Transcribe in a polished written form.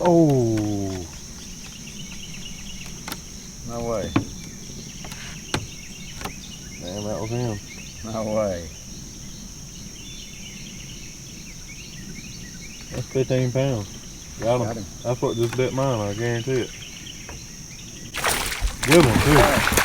Oh. No way. Man, that was him. No way. That's 15 pounds. Got Got him. him. That's what just bit mine, I guarantee it. Good one, too.